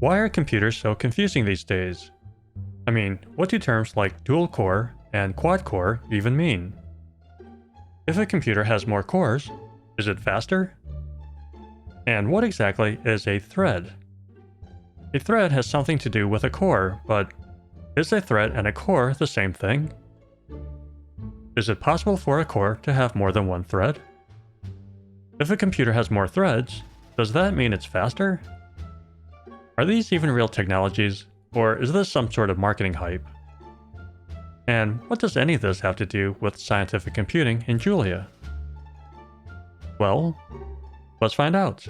Why are computers so confusing these days? I mean, what do terms like dual-core and quad-core even mean? If a computer has more cores, is it faster? And what exactly is a thread? A thread has something to do with a core, but is a thread and a core the same thing? Is it possible for a core to have more than one thread? If a computer has more threads, does that mean it's faster? Are these even real technologies, or is this some sort of marketing hype? And what does any of this have to do with scientific computing in Julia? Well, let's find out.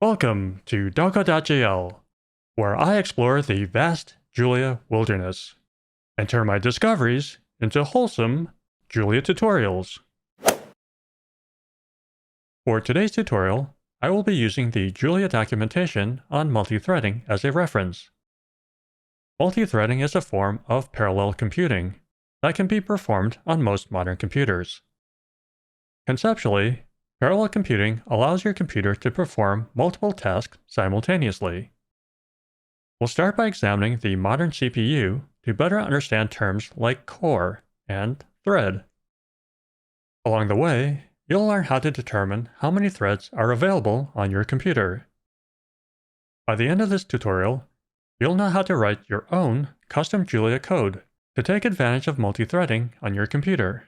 Welcome to Doka.jl, where I explore the vast Julia wilderness and turn my discoveries into wholesome Julia tutorials. For today's tutorial, I will be using the Julia documentation on multithreading as a reference. Multithreading is a form of parallel computing that can be performed on most modern computers. Conceptually, parallel computing allows your computer to perform multiple tasks simultaneously. We'll start by examining the modern CPU to better understand terms like core and thread. Along the way, you'll learn how to determine how many threads are available on your computer. By the end of this tutorial, you'll know how to write your own custom Julia code to take advantage of multithreading on your computer.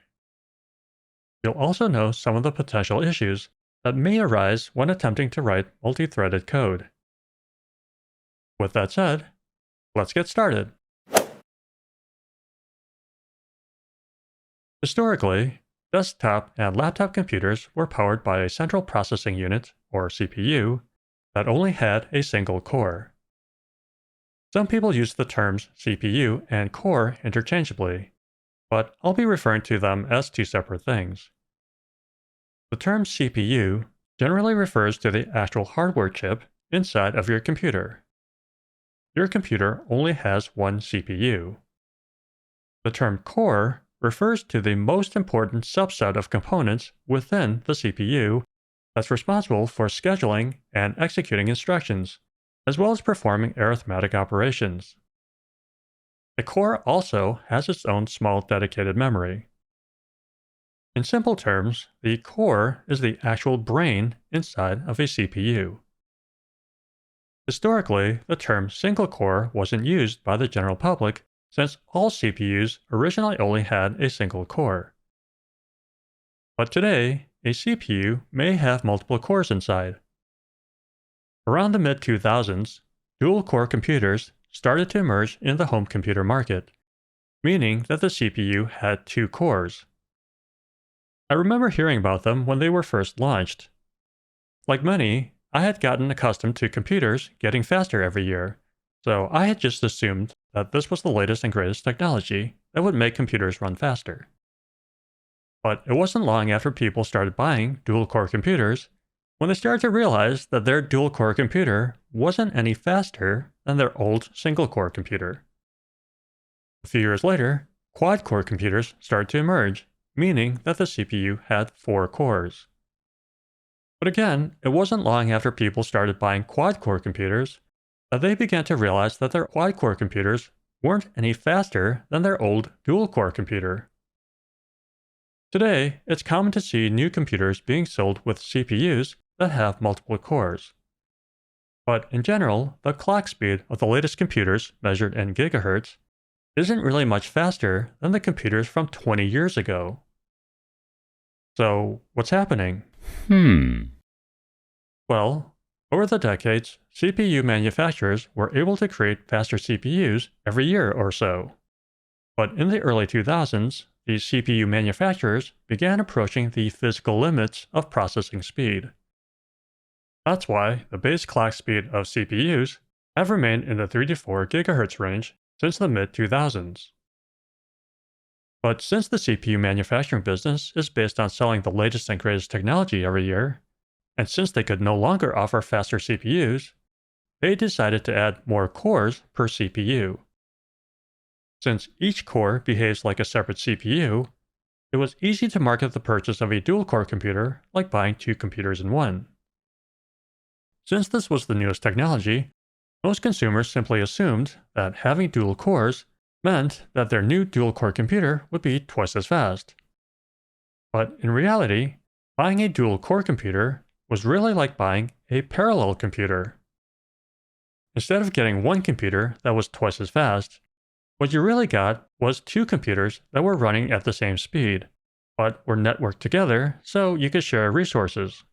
You'll also know some of the potential issues that may arise when attempting to write multi-threaded code. With that said, let's get started. Historically, desktop and laptop computers were powered by a central processing unit, or CPU, that only had a single core. Some people use the terms CPU and core interchangeably, but I'll be referring to them as two separate things. The term CPU generally refers to the actual hardware chip inside of your computer. Your computer only has one CPU. The term core refers to the most important subset of components within the CPU that's responsible for scheduling and executing instructions, as well as performing arithmetic operations. The core also has its own small dedicated memory. In simple terms, the core is the actual brain inside of a CPU. Historically, the term single core wasn't used by the general public since all CPUs originally only had a single core. But today, a CPU may have multiple cores inside. Around the mid-2000s, dual-core computers started to emerge in the home computer market, meaning that the CPU had two cores. I remember hearing about them when they were first launched. Like many, I had gotten accustomed to computers getting faster every year, so I had just assumed that this was the latest and greatest technology that would make computers run faster. But it wasn't long after people started buying dual-core computers when they started to realize that their dual-core computer wasn't any faster than their old single-core computer. A few years later, quad-core computers started to emerge, meaning that the CPU had 4 cores. But again, it wasn't long after people started buying quad-core computers that they began to realize that their quad-core computers weren't any faster than their old dual-core computer. Today, it's common to see new computers being sold with CPUs that have multiple cores. But in general, the clock speed of the latest computers, measured in gigahertz, isn't really much faster than the computers from 20 years ago. So, what's happening? Well, over the decades, CPU manufacturers were able to create faster CPUs every year or so. But in the early 2000s, the CPU manufacturers began approaching the physical limits of processing speed. That's why the base clock speed of CPUs have remained in the 3 to 4 GHz range since the mid-2000s. But since the CPU manufacturing business is based on selling the latest and greatest technology every year, and since they could no longer offer faster CPUs, they decided to add more cores per CPU. Since each core behaves like a separate CPU, it was easy to market the purchase of a dual-core computer like buying 2 computers in one. Since this was the newest technology, most consumers simply assumed that having dual cores meant that their new dual-core computer would be twice as fast. But in reality, buying a dual-core computer was really like buying a parallel computer. Instead of getting one computer that was twice as fast, what you really got was two computers that were running at the same speed, but were networked together so you could share resources.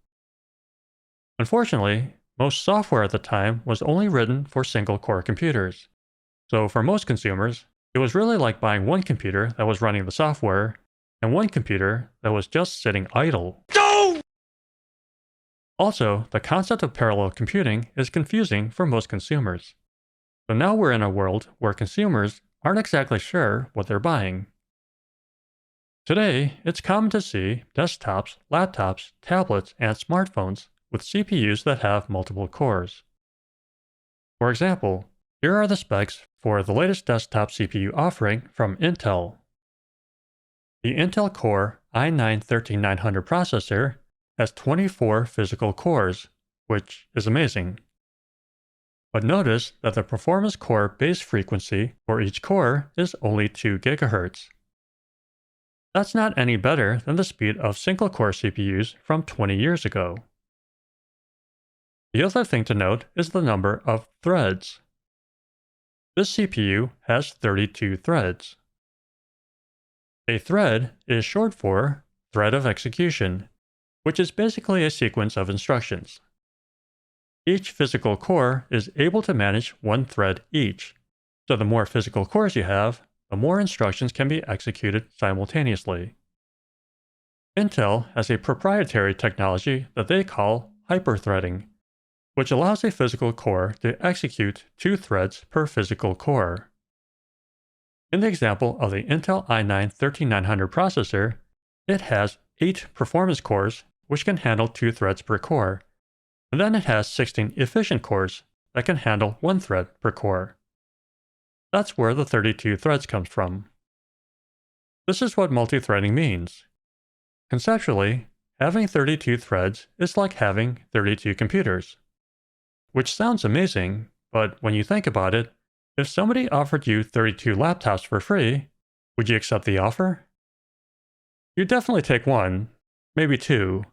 Unfortunately, most software at the time was only written for single-core computers. So for most consumers, it was really like buying one computer that was running the software and one computer that was just sitting idle. No! Also, the concept of parallel computing is confusing for most consumers. So now we're in a world where consumers aren't exactly sure what they're buying. Today, it's common to see desktops, laptops, tablets, and smartphones with CPUs that have multiple cores. For example, here are the specs for the latest desktop CPU offering from Intel. The Intel Core i9-13900 processor has 24 physical cores, which is amazing. But notice that the performance core base frequency for each core is only 2 GHz. That's not any better than the speed of single-core CPUs from 20 years ago. The other thing to note is the number of threads. This CPU has 32 threads. A thread is short for thread of execution, which is basically a sequence of instructions. Each physical core is able to manage one thread each, so the more physical cores you have, the more instructions can be executed simultaneously. Intel has a proprietary technology that they call hyperthreading, which allows a physical core to execute 2 threads per physical core. In the example of the Intel i9-13900 processor, it has 8 performance cores which can handle 2 threads per core, and then it has 16 efficient cores that can handle 1 thread per core. That's where the 32 threads comes from. This is what multithreading means. Conceptually, having 32 threads is like having 32 computers. Which sounds amazing, but when you think about it, if somebody offered you 32 laptops for free, would you accept the offer? You'd definitely take one, maybe 2,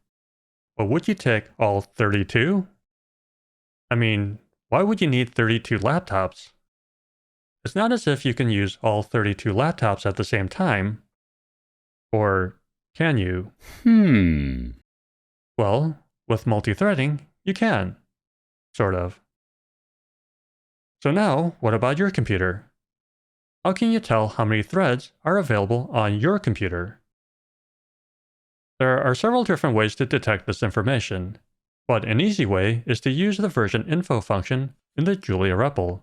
but would you take all 32? I mean, why would you need 32 laptops? It's not as if you can use all 32 laptops at the same time. Or can you? Well, with multithreading, you can. Sort of. So now, what about your computer? How can you tell how many threads are available on your computer? There are several different ways to detect this information, but an easy way is to use the version info function in the Julia REPL.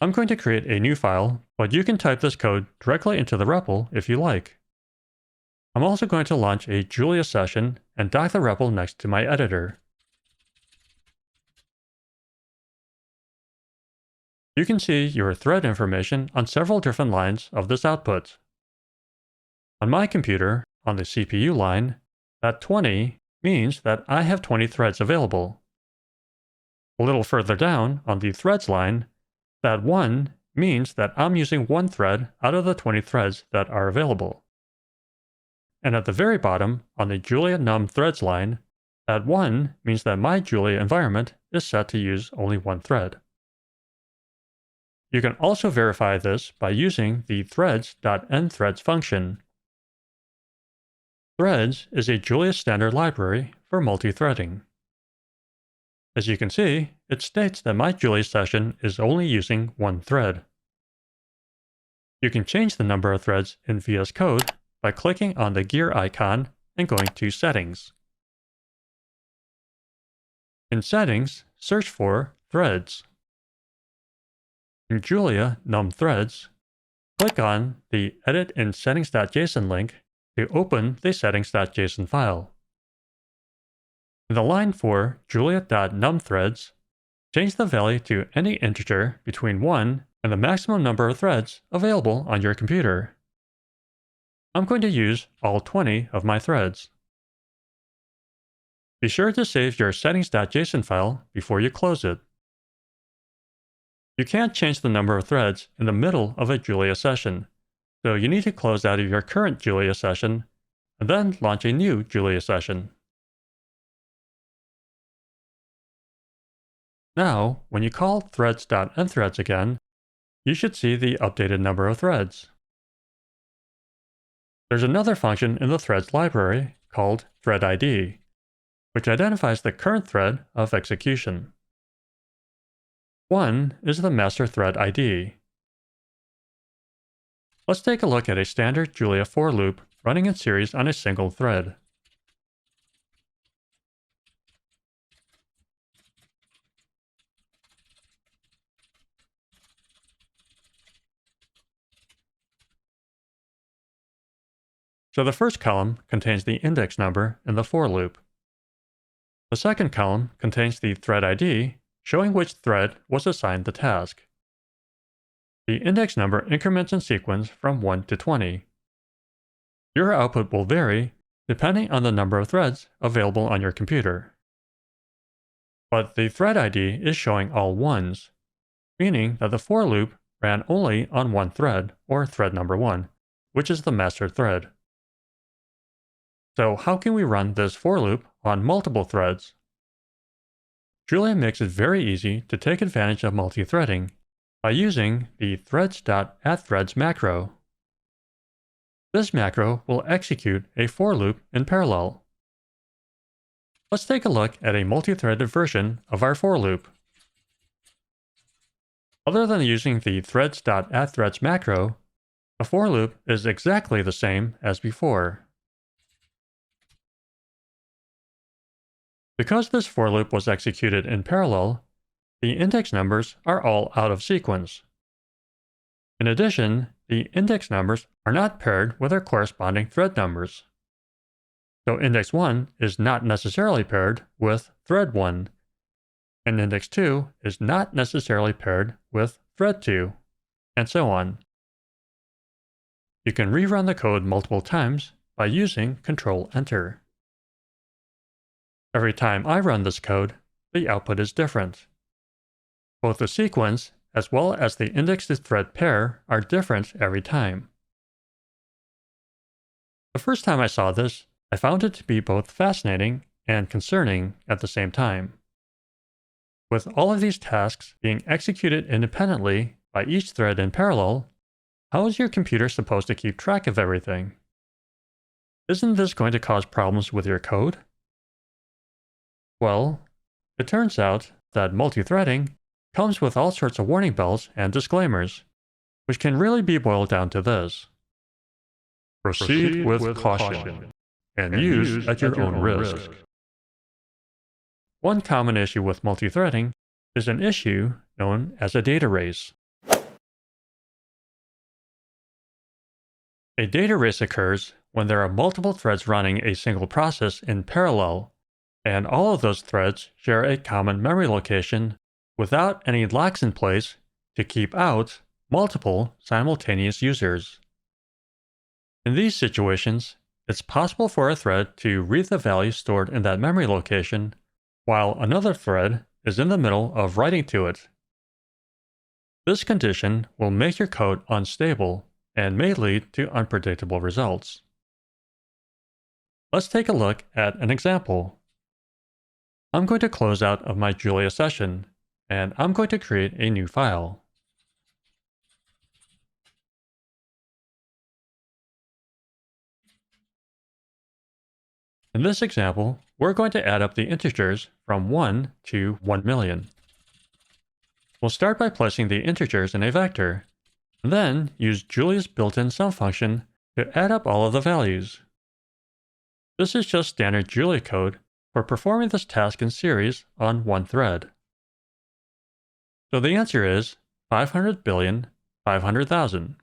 I'm going to create a new file, but you can type this code directly into the REPL if you like. I'm also going to launch a Julia session and dock the REPL next to my editor. You can see your thread information on several different lines of this output. On my computer, on the CPU line, that 20 means that I have 20 threads available. A little further down, on the threads line, that 1 means that I'm using 1 thread out of the 20 threads that are available. And at the very bottom, on the Julia num threads line, that 1 means that my Julia environment is set to use only 1 thread. You can also verify this by using the threads.endthreads function. Threads is a Julia standard library for multithreading. As you can see, it states that my Julia session is only using 1 thread. You can change the number of threads in VS Code by clicking on the gear icon and going to Settings. In Settings, search for Threads. In Julia num threads, click on the Edit in Settings.json link to open the settings.json file. In the line for julia.numthreads, change the value to any integer between 1 and the maximum number of threads available on your computer. I'm going to use all 20 of my threads. Be sure to save your settings.json file before you close it. You can't change the number of threads in the middle of a Julia session, so you need to close out of your current Julia session and then launch a new Julia session. Now, when you call threads.enthreads again, you should see the updated number of threads. There's another function in the threads library called threadID, which identifies the current thread of execution. 1 is the master thread ID. Let's take a look at a standard Julia for loop running in series on a single thread. So the first column contains the index number in the for loop. The second column contains the thread ID, showing which thread was assigned the task. The index number increments in sequence from 1 to 20. Your output will vary depending on the number of threads available on your computer. But the thread ID is showing all ones, meaning that the for loop ran only on one thread, or thread number 1, which is the master thread. So how can we run this for loop on multiple threads? Julia makes it very easy to take advantage of multi-threading by using the threads.addThreads macro. This macro will execute a for loop in parallel. Let's take a look at a multi-threaded version of our for loop. Other than using the threads.addThreads macro, the for loop is exactly the same as before. Because this for loop was executed in parallel, the index numbers are all out of sequence. In addition, the index numbers are not paired with their corresponding thread numbers. So index 1 is not necessarily paired with thread 1, and index 2 is not necessarily paired with thread 2, and so on. You can rerun the code multiple times by using Ctrl-Enter. Every time I run this code, the output is different. Both the sequence as well as the index-to-thread pair are different every time. The first time I saw this, I found it to be both fascinating and concerning at the same time. With all of these tasks being executed independently by each thread in parallel, how is your computer supposed to keep track of everything? Isn't this going to cause problems with your code? Well, it turns out that multi-threading comes with all sorts of warning bells and disclaimers, which can really be boiled down to this. Proceed with caution and use at your own risk. One common issue with multi-threading is an issue known as a data race. A data race occurs when there are multiple threads running a single process in parallel, and all of those threads share a common memory location without any locks in place to keep out multiple simultaneous users. In these situations, it's possible for a thread to read the value stored in that memory location, while another thread is in the middle of writing to it. This condition will make your code unstable and may lead to unpredictable results. Let's take a look at an example. I'm going to close out of my Julia session, and I'm going to create a new file. In this example, we're going to add up the integers from 1 to 1 million. We'll start by placing the integers in a vector, and then use Julia's built-in sum function to add up all of the values. This is just standard Julia code for performing this task in series on one thread. So the answer is 500,500,000.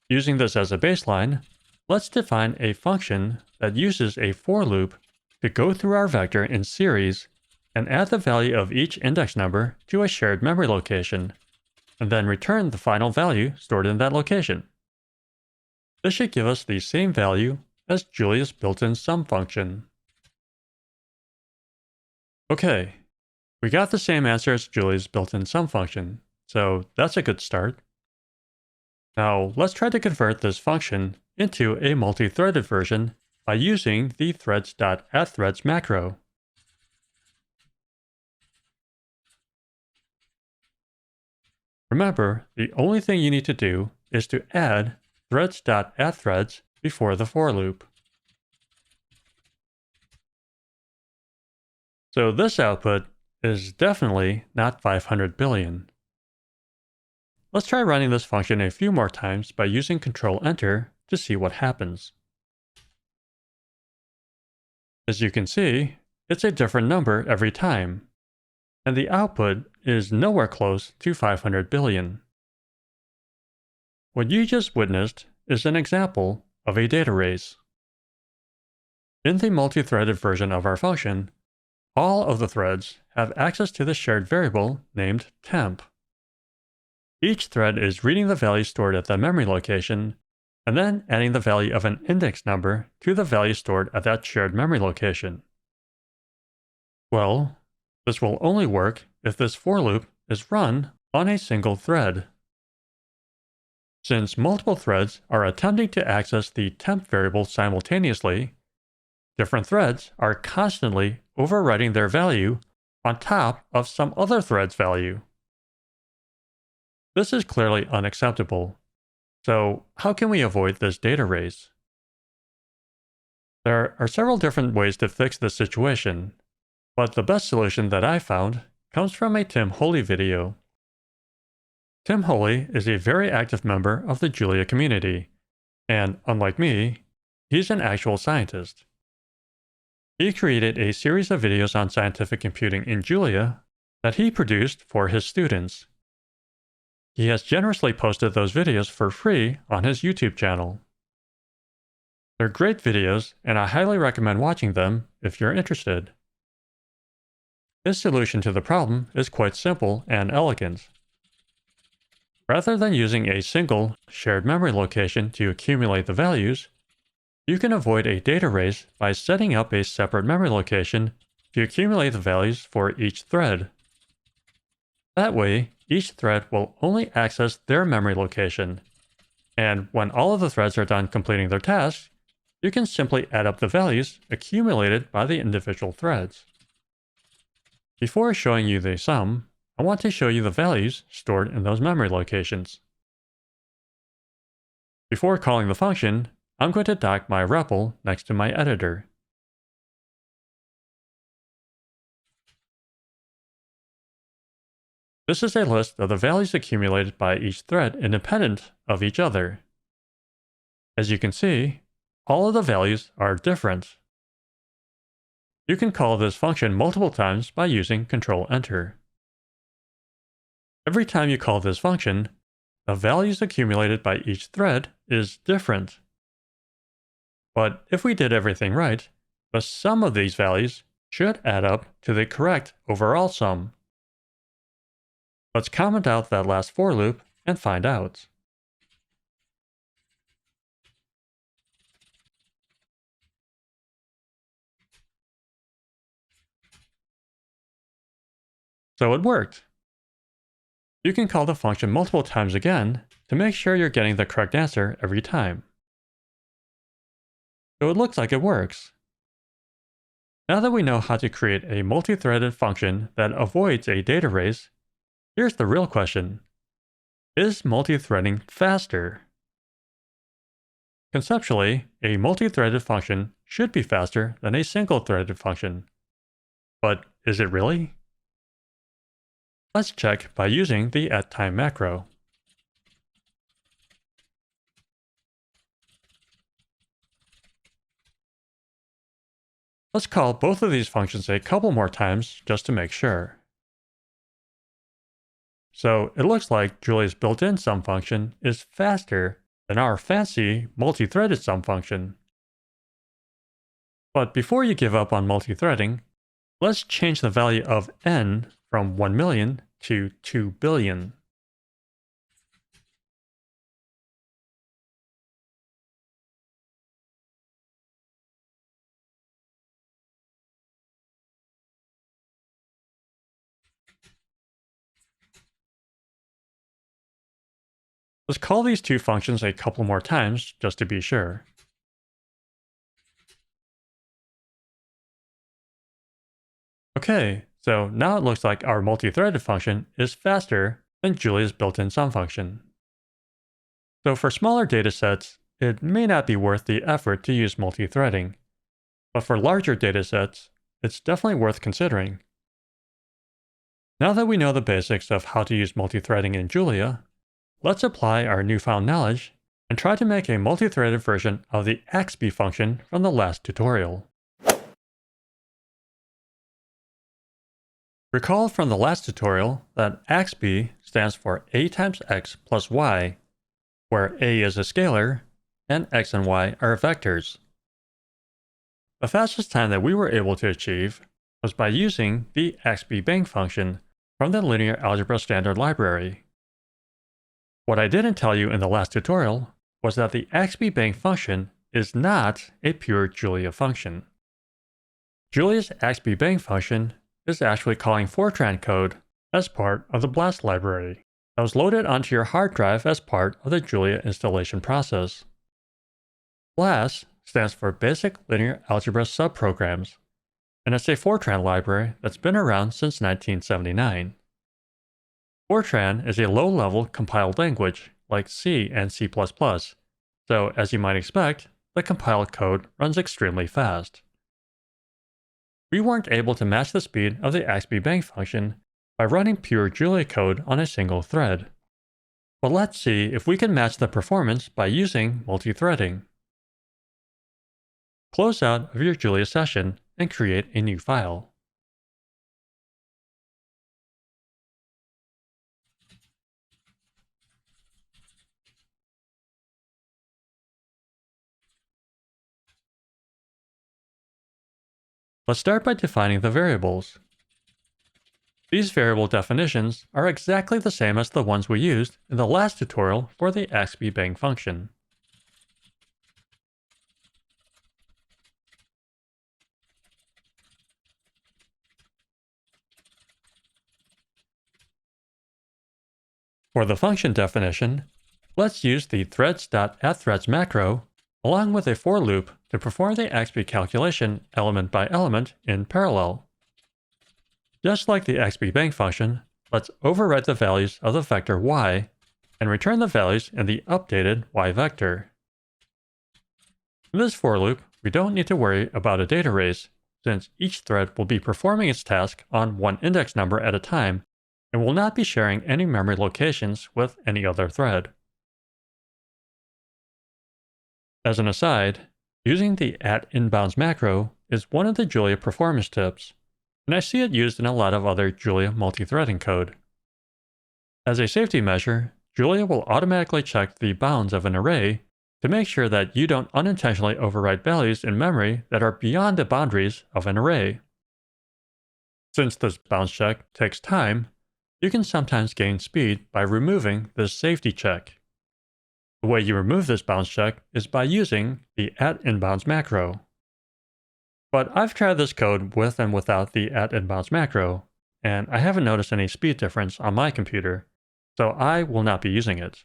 Using this as a baseline, let's define a function that uses a for loop to go through our vector in series and add the value of each index number to a shared memory location, and then return the final value stored in that location. This should give us the same value as Julia's built-in sum function. Okay, we got the same answer as Julie's built-in sum function, so that's a good start. Now, let's try to convert this function into a multi-threaded version by using the threads.addThreads macro. Remember, the only thing you need to do is to add threads.addThreads before the for loop. So this output is definitely not 500 billion. Let's try running this function a few more times by using Ctrl-Enter to see what happens. As you can see, it's a different number every time, and the output is nowhere close to 500 billion. What you just witnessed is an example of a data race. In the multi-threaded version of our function, all of the threads have access to the shared variable named temp. Each thread is reading the value stored at the memory location and then adding the value of an index number to the value stored at that shared memory location. Well, this will only work if this for loop is run on a single thread. Since multiple threads are attempting to access the temp variable simultaneously, different threads are constantly overwriting their value on top of some other thread's value. This is clearly unacceptable. So, how can we avoid this data race? There are several different ways to fix this situation, but the best solution that I found comes from a Tim Holy video. Tim Holy is a very active member of the Julia community, and unlike me, he's an actual scientist. He created a series of videos on scientific computing in Julia that he produced for his students. He has generously posted those videos for free on his YouTube channel. They're great videos, and I highly recommend watching them if you're interested. His solution to the problem is quite simple and elegant. Rather than using a single shared memory location to accumulate the values, you can avoid a data race by setting up a separate memory location to accumulate the values for each thread. That way, each thread will only access their memory location, and when all of the threads are done completing their tasks, you can simply add up the values accumulated by the individual threads. Before showing you the sum, I want to show you the values stored in those memory locations. Before calling the function, I'm going to dock my REPL next to my editor. This is a list of the values accumulated by each thread independent of each other. As you can see, all of the values are different. You can call this function multiple times by using Ctrl-Enter. Every time you call this function, the values accumulated by each thread is different. But if we did everything right, the sum of these values should add up to the correct overall sum. Let's comment out that last for loop and find out. So it worked. You can call the function multiple times again to make sure you're getting the correct answer every time. So it looks like it works. Now that we know how to create a multi-threaded function that avoids a data race, here's the real question. Is multi-threading faster? Conceptually, a multi-threaded function should be faster than a single-threaded function. But is it really? Let's check by using the addTime macro. Let's call both of these functions a couple more times just to make sure. So it looks like Julia's built-in sum function is faster than our fancy multi-threaded sum function. But before you give up on multi-threading, let's change the value of n from 1 million to 2 billion. Let's call these two functions a couple more times just to be sure. Okay, so now it looks like our multi-threaded function is faster than Julia's built-in sum function. So for smaller datasets, it may not be worth the effort to use multi-threading, but for larger datasets, it's definitely worth considering. Now that we know the basics of how to use multi-threading in Julia, let's apply our newfound knowledge and try to make a multi-threaded version of the axpy function from the last tutorial. Recall from the last tutorial that axpy stands for a times x plus y, where a is a scalar and x and y are vectors. The fastest time that we were able to achieve was by using the axpy bank function from the linear algebra standard library. What I didn't tell you in the last tutorial was that the axpy bank function is not a pure Julia function. Julia's axpy bank function is actually calling Fortran code as part of the BLAST library that was loaded onto your hard drive as part of the Julia installation process. BLAST stands for Basic Linear Algebra Subprograms, and it's a Fortran library that's been around since 1979. Fortran is a low-level compiled language like C and C++, so as you might expect, the compiled code runs extremely fast. We weren't able to match the speed of the axpy bank function by running pure Julia code on a single thread. But let's see if we can match the performance by using multi-threading. Close out of your Julia session and create a new file. Let's start by defining the variables. These variable definitions are exactly the same as the ones we used in the last tutorial for the axpy bank function. For the function definition, let's use the threads.addThreads macro along with a for loop to perform the axpy calculation element by element in parallel. Just like the axpy bank function, let's overwrite the values of the vector y and return the values in the updated y vector. In this for loop, we don't need to worry about a data race, since each thread will be performing its task on one index number at a time and will not be sharing any memory locations with any other thread. As an aside, using the @inbounds macro is one of the Julia performance tips, and I see it used in a lot of other Julia multi-threading code. As a safety measure, Julia will automatically check the bounds of an array to make sure that you don't unintentionally overwrite values in memory that are beyond the boundaries of an array. Since this bounds check takes time, you can sometimes gain speed by removing this safety check. The way you remove this bounds check is by using the @inbounds macro. But I've tried this code with and without the @inbounds macro, and I haven't noticed any speed difference on my computer, so I will not be using it.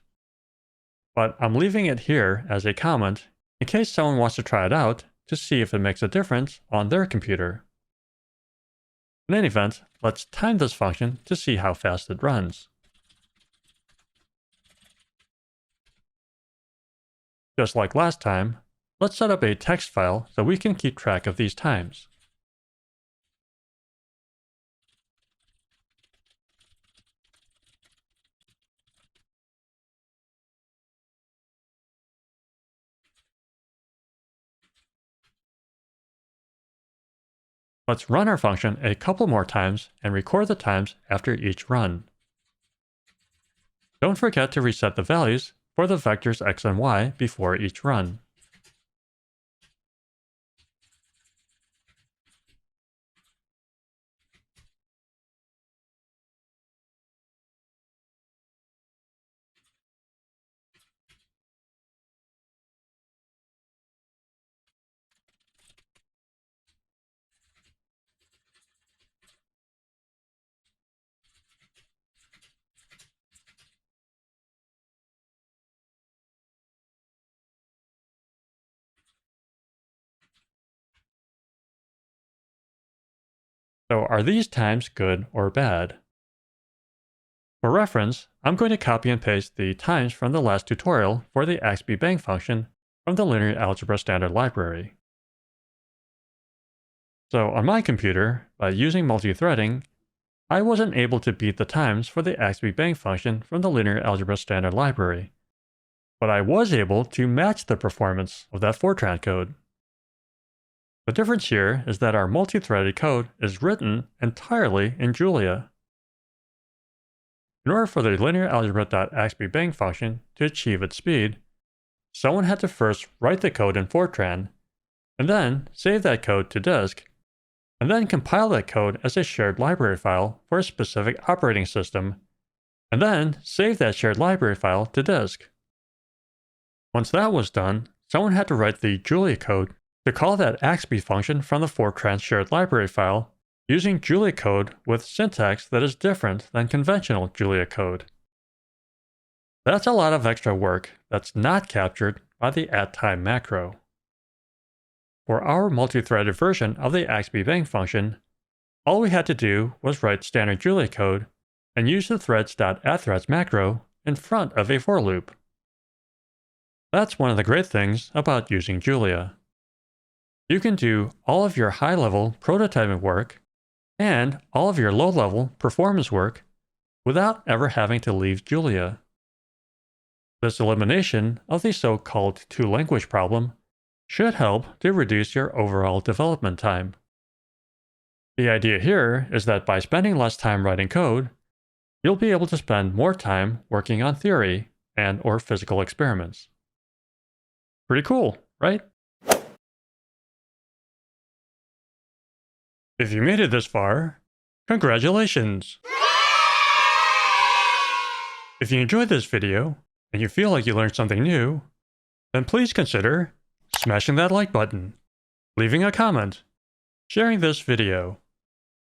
But I'm leaving it here as a comment in case someone wants to try it out to see if it makes a difference on their computer. In any event, let's time this function to see how fast it runs. Just like last time, let's set up a text file so we can keep track of these times. Let's run our function a couple more times and record the times after each run. Don't forget to reset the values for the vectors x and y before each run. So are these times good or bad? For reference, I'm going to copy and paste the times from the last tutorial for the axpy bang function from the linear algebra standard library. So on my computer, by using multi-threading, I wasn't able to beat the times for the axpy bang function from the linear algebra standard library, but I was able to match the performance of that Fortran code. The difference here is that our multi-threaded code is written entirely in Julia. In order for the linear algebra.axpy bang function to achieve its speed, someone had to first write the code in Fortran, and then save that code to disk, and then compile that code as a shared library file for a specific operating system, and then save that shared library file to disk. Once that was done, someone had to write the Julia code to call that axpy function from the Fortran shared library file using Julia code with syntax that is different than conventional Julia code. That's a lot of extra work that's not captured by the @time macro. For our multi-threaded version of the axpy bang function, all we had to do was write standard Julia code and use the threads.addThreads macro in front of a for loop. That's one of the great things about using Julia. You can do all of your high-level prototyping work and all of your low-level performance work without ever having to leave Julia. This elimination of the so-called two-language problem should help to reduce your overall development time. The idea here is that by spending less time writing code, you'll be able to spend more time working on theory and/or physical experiments. Pretty cool, right? If you made it this far, congratulations! If you enjoyed this video, and you feel like you learned something new, then please consider smashing that like button, leaving a comment, sharing this video,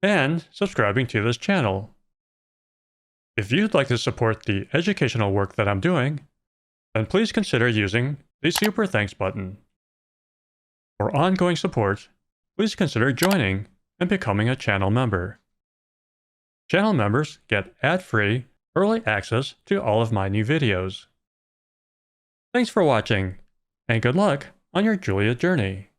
and subscribing to this channel. If you'd like to support the educational work that I'm doing, then please consider using the Super Thanks button. For ongoing support, please consider joining and becoming a channel member. Channel members get ad-free early access to all of my new videos. Thanks for watching, and good luck on your Julia journey.